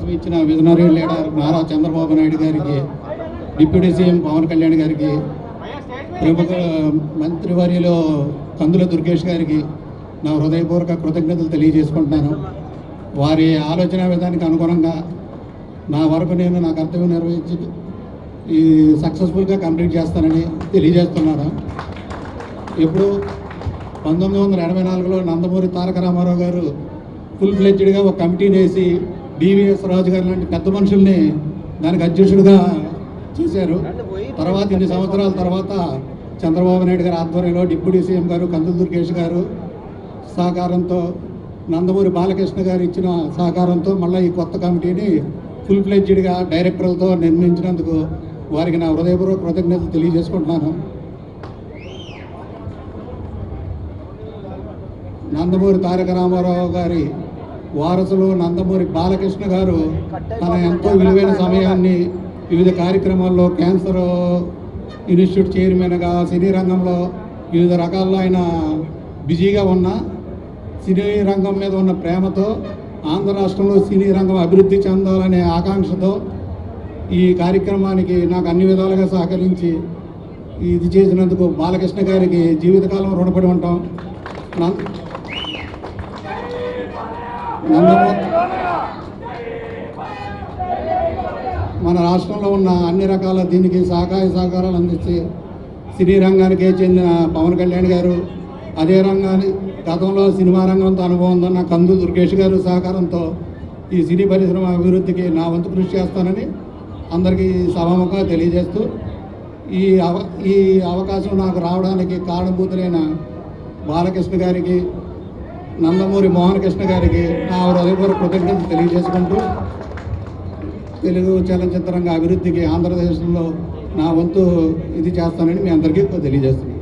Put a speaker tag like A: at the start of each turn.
A: అవకాశం ఇచ్చిన visionary leader Nara Chandrababu Naidu గారికి, డిప్యూటీ సీఎం పవన్ కళ్యాణ్ గారికి, ప్రముఖ మంత్రివర్యులు కందుల దుర్గేష్ గారికి నా హృదయపూర్వక కృతజ్ఞతలు తెలియజేసుకుంటున్నాను. వారి ఆలోచన విధానానికి అనుగుణంగా నా వరకు నేను నా కర్తవ్యం నిర్వహించి ఈ సక్సెస్ఫుల్గా కంప్లీట్ చేస్తానని తెలియజేస్తున్నాను. ఇప్పుడు 1984లో నందమూరి తారక రామారావు గారు ఫుల్ ఫ్లెడ్జ్డ్గా ఒక కమిటీని వేసి డివిఎస్ రాజు గారు లాంటి పెద్ద మనుషుల్ని దానికి అధ్యక్షుడిగా చేశారు. తర్వాత ఇన్ని సంవత్సరాల తర్వాత చంద్రబాబు నాయుడు గారి ఆధ్వర్యంలో డిప్యూటీ సీఎం గారు కందుల దుర్గేష్ గారు సహకారంతో, నందమూరి బాలకృష్ణ గారు ఇచ్చిన సహకారంతో మళ్ళీ ఈ కొత్త కమిటీని ఫుల్ ఫ్లెడ్జ్డ్గా డైరెక్టర్లతో నిర్మించినందుకు వారికి నా హృదయపూర్వక కృతజ్ఞతలు తెలియజేసుకుంటున్నాను. నందమూరి తారక రామారావు గారి వారసులు నందమూరి బాలకృష్ణ గారు తన ఎంతో విలువైన సమయాన్ని వివిధ కార్యక్రమాల్లో క్యాన్సర్ ఇన్స్టిట్యూట్ చైర్మన్గా, సినీ రంగంలో వివిధ రకాల్లో ఆయన బిజీగా ఉన్న, సినీ రంగం మీద ఉన్న ప్రేమతో ఆంధ్ర రాష్ట్రంలో సినీ రంగం అభివృద్ధి చెందాలనే ఆకాంక్షతో ఈ కార్యక్రమానికి నాకు అన్ని విధాలుగా సహకరించి ఇది చేసినందుకు బాలకృష్ణ గారికి జీవితకాలం రుణపడి ఉంటాం. మన రాష్ట్రంలో ఉన్న అన్ని రకాల దీనికి సహకారాలు అందిస్తే సినీ రంగానికి చెందిన పవన్ కళ్యాణ్ గారు, అదే రంగాన్ని గతంలో సినిమా రంగంతో అనుభవం ఉందన్న కందు దుర్గేష్ గారు సహకారంతో ఈ సినీ పరిశ్రమ అభివృద్ధికి నా వంతు కృషి చేస్తానని అందరికీ సభాముఖంగా తెలియజేస్తూ ఈ అవకాశం నాకు రావడానికి కారణభూతులైన బాలకృష్ణ గారికి, నందమూరి మోహన్ కృష్ణ గారికి నా హృదయపూర్వక కృతజ్ఞతలు తెలియజేసుకుంటూ తెలుగు చలనచిత్రంగా అభివృద్ధికి ఆంధ్రదేశంలో నా వంతు ఇది చేస్తానని మీ అందరికీ తెలియజేస్తున్నాను.